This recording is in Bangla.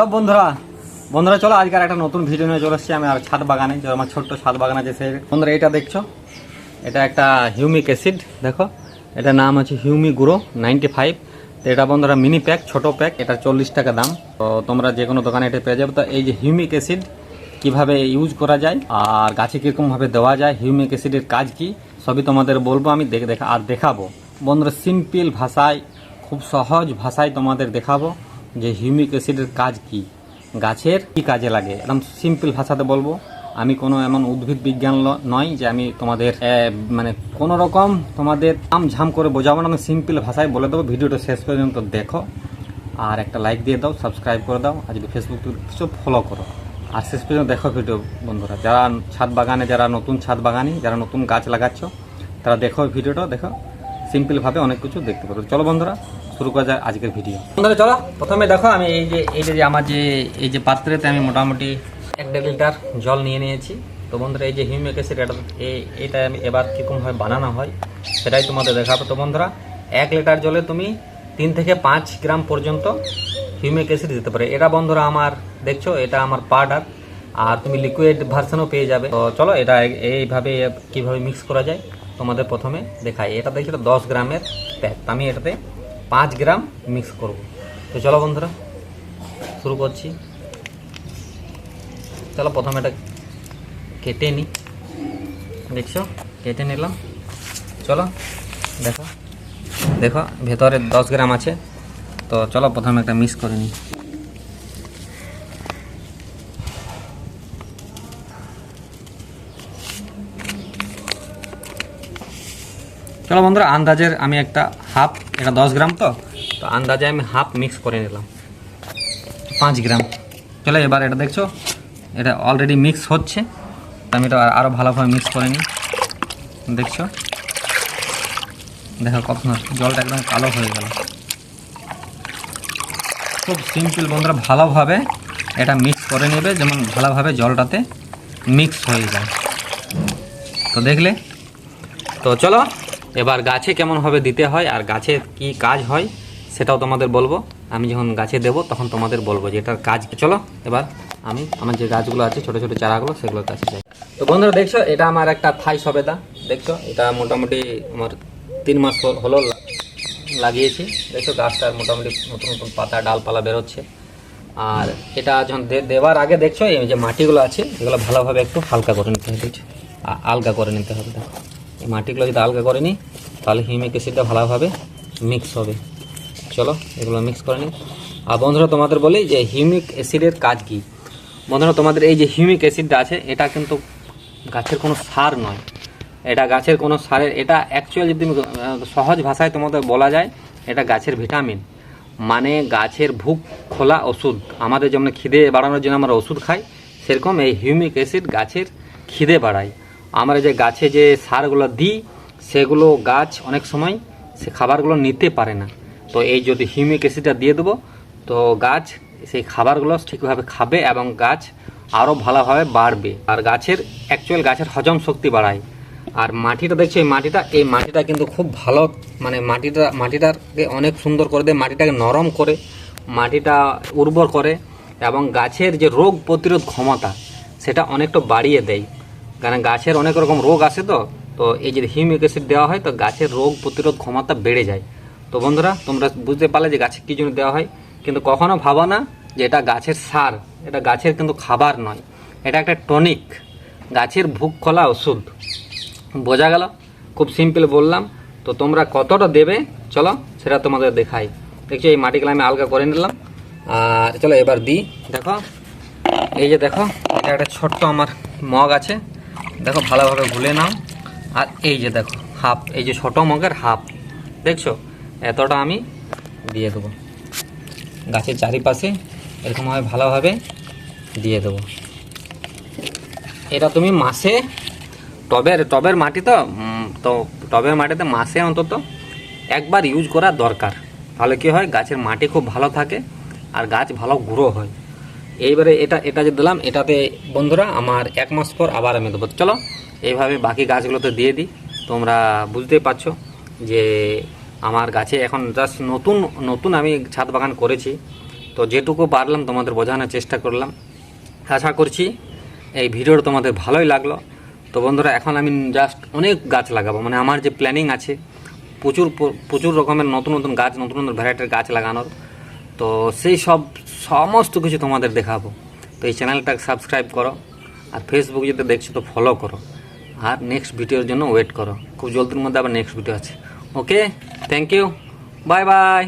সব বন্ধুরা বন্ধুরা চলো আজকের একটা নতুন ভিডিও নিয়ে চলে এসেছি আমি আর ছাদ বাগানে, যে আমার ছোট্ট ছাদ বাগান আছে সেই বন্ধুরা। এটা দেখছো, এটা একটা হিউমিক অ্যাসিড, দেখো এটার নাম হচ্ছে হিউমি গুঁড়ো 95। তো এটা বন্ধুরা মিনি প্যাক, ছোট প্যাক, এটা 40 টাকা দাম। তো তোমরা যে কোনো দোকানে এটা পেয়ে যাবে। তো এই যে হিউমিক অ্যাসিড কিভাবে ইউজ করা যায় আর গাছে কীরকমভাবে দেওয়া যায়, হিউমিক অ্যাসিডের কাজ কি, সবই তোমাদের বলবো আমি, আর দেখাবো বন্ধুরা সিম্পল ভাষায়, খুব সহজ ভাষায় তোমাদের দেখাবো যে হিউমিক অ্যাসিডের কাজ কি, গাছের কি কাজে লাগে, একদম সিম্পল ভাষাতে বলবো। আমি কোনো এমন উদ্ভিদ বিজ্ঞান নয় যে আমি তোমাদের মানে কোনো রকম তোমাদের ঝাম করে বোঝাবো না, আমি সিম্পল ভাষায় বলে দেবো। ভিডিওটা শেষ পর্যন্ত দেখো আর একটা লাইক দিয়ে দাও, সাবস্ক্রাইব করে দাও, আর যদি ফেসবুক ফলো করো আর শেষ পর্যন্ত দেখো ভিডিও বন্ধুরা। যারা ছাদ বাগানে, যারা নতুন ছাদ বাগানি, যারা নতুন গাছ লাগাচ্ছ, তারা দেখো ভিডিওটা, দেখো সিম্পলভাবে অনেক কিছু দেখতে পারো। চলো বন্ধুরা শুরু করা যায় আজকের ভিডিও। বন্ধুরা চলো প্রথমে দেখো আমি এই যে আমার এই যে পাত্রেতে আমি মোটামুটি 1.5 লিটার জল নিয়ে নিয়েছি। তো বন্ধুরা এই যে হিউমিক অ্যাসিড এটা আমি এবার কীরকমভাবে বানানো হয় সেটাই তোমাদের দেখাবো। তো বন্ধুরা 1 লিটার জলে তুমি 3 থেকে 5 গ্রাম পর্যন্ত হিউমিক অ্যাসিড দিতে পারে। এটা বন্ধুরা আমার দেখছো, এটা আমার পাউডার, আর তুমি লিকুইড ভার্সনও পেয়ে যাবে। তো চলো এটা এইভাবে কীভাবে মিক্স করা যায় তোমাদের প্রথমে দেখাই। এটা দেখছি 10 গ্রামের প্যাক, আমি এটাতে 5 গ্রাম মিক্স করব। তো চলো বন্ধুরা শুরু করছি। চলো প্রথমে এটা কেটে নিই, দেখছো কেটে নিলাম। চলো দেখো দেখো ভেতরে 10 গ্রাম আছে। তো চলো প্রথমে একটা মিক্স করে নিই। চলো বন্ধুরা আন্দাজের আমি একটা হাফ, এটা 10 গ্রাম তো আন্দাজে আমি হাফ মিক্স করে নিলাম, 5 গ্রাম। চলো এবার এটা দেখছো এটা অলরেডি মিক্স হচ্ছে, আমি এটা আরও ভালোভাবে মিক্স করে নিই। দেখছো দেখো কত জলটা একদম কালো হয়ে গেল। খুব সিম্পল বন্ধুরা, ভালোভাবে এটা মিক্স করে নেবে, যেমন ভালোভাবে জলটাতে মিক্স হয়ে যায়। তো দেখলে, তো চলো এবার গাছে কেমনভাবে দিতে হয় আর গাছে কি কাজ হয় সেটাও তোমাদের বলবো। আমি যখন গাছে দেবো তখন তোমাদের বলবো যে এটার কাজ। চলো এবার আমি আমার যে গাছগুলো আছে ছোটো ছোটো চারাগুলো সেগুলোর কাছে যাই। তো বন্ধুরা দেখছো এটা আমার একটা থাই সবেদা, দেখছো এটা মোটামুটি আমার 3 মাস হলো লাগিয়েছি। দেখছো গাছটার মোটামুটি নতুন নতুন পাতা ডালপালা বেরোচ্ছে। আর এটা যখন দেওয়ার আগে দেখছো এই যে মাটিগুলো আছে এগুলো ভালোভাবে একটু হালকা করে নিতে হবে, দেখছো আলগা করে নিতে হবে। দেখো এই মাটিগুলো যদি আলগা করে নিই তাহলে হিউমিক অ্যাসিডটা ভালোভাবে মিক্স হবে। চলো এগুলো মিক্স করে নিই। আর বন্ধুরা তোমাদের বলি যে হিউমিক অ্যাসিডের কাজ কী। বন্ধুরা তোমাদের এই যে হিউমিক অ্যাসিডটা আছে এটা কিন্তু গাছের কোনো সার নয়, এটা গাছের কোনো সারের, এটা অ্যাকচুয়ালি যদি সহজ ভাষায় তোমাদের বলা যায় এটা গাছের ভিটামিন, মানে গাছের ভুক খোলা ওষুধ। আমাদের যেমন খিদে বাড়ানোর জন্য আমরা ওষুধ খাই, সেরকম এই হিউমিক অ্যাসিড গাছের খিদে বাড়ায়। আমরা যে গাছে যে সারগুলো দিই সেগুলো গাছ অনেক সময় সে খাবারগুলো নিতে পারে না। তো এই যদি হিউমিক অ্যাসিডটা দিয়ে দেবো তো গাছ সেই খাবারগুলো ঠিকভাবে খাবে এবং গাছ আরও ভালোভাবে বাড়বে। আর গাছের অ্যাকচুয়াল গাছের হজম শক্তি বাড়ায়। আর মাটিটা দেখছো এই মাটিটা কিন্তু খুব ভালো, মানে মাটিটাকে অনেক সুন্দর করে দেয়, মাটিটাকে নরম করে, মাটিটা উর্বর করে এবং গাছের যে রোগ প্রতিরোধ ক্ষমতা সেটা অনেকটা বাড়িয়ে দেয়। কারণ গাছের অনেক রকম রোগ আসে, তো এই যে হিউমিক অ্যাসিড দেওয়া হয় তো গাছের রোগ প্রতিরোধ ক্ষমতা বেড়ে যায়। তো বন্ধুরা তোমরা বুঝতে পারলে যে গাছে কী জন্য দেওয়া হয়, কিন্তু কখনো ভাবো না যে এটা গাছের সার, এটা গাছের কিন্তু খাবার নয়, এটা একটা টনিক, গাছের ভুক খোলা ওষুধ। বোঝা গেল? খুব সিম্পল বললাম। তো তোমরা কতটা দেবে চলো সেটা তোমাদের দেখাই। দেখছো এই মাটিগুলো আমি আলগা করে নিলাম। আর চলো এবার দিই। দেখো এই যে দেখো এটা একটা ছোট্ট আমার মগ আছে, দেখো ভালোভাবে গুলে নাও। আর এই যে দেখো হাফ, এই যে ছোটো মগের হাফ, দেখছো এতটা আমি দিয়ে দেবো গাছের চারিপাশে, এরকমভাবে ভালোভাবে দিয়ে দেবো। এটা তুমি মাসে টবের মাটি তো টবের মাটিতে মাসে অন্তত একবার ইউজ করা দরকার। তাহলে কী হয়, গাছের মাটি খুব ভালো থাকে আর গাছ ভালো গ্রো হয়। এইবারে এটা যে দিলাম এটাতে বন্ধুরা আমার 1 মাস পর আবার আমি দেবো। চলো এইভাবে বাকি গাছগুলোতে দিয়ে দিই। তোমরা বুঝতেই পারছো যে আমার গাছে এখন জাস্ট নতুন আমি ছাদ বাগান করেছি। তো তো যেটুকু পারলাম তোমাদের বোঝানোর চেষ্টা করলাম। আশা করছি এই ভিডিওটা তোমাদের ভালোই লাগলো। তো বন্ধুরা, এখন আমি জাস্ট অনেক গাছ লাগাবো, মানে আমার যে প্ল্যানিং আছে প্রচুর রকমের নতুন নতুন গাছ, নতুন নতুন ভ্যারাইটির গাছ লাগানোর। তো সেই সমস্ত কিছু তোমাদের দেখাবো। তো এই চ্যানেলটাকে সাবস্ক্রাইব করো, আর ফেসবুক যদি দেখছো তো ফলো করো, আর নেক্সট ভিডিওর জন্য ওয়েট করো। খুব জলদির মধ্যে আবার নেক্সট ভিডিও আছে। ওকে, থ্যাংক ইউ, বাই বাই।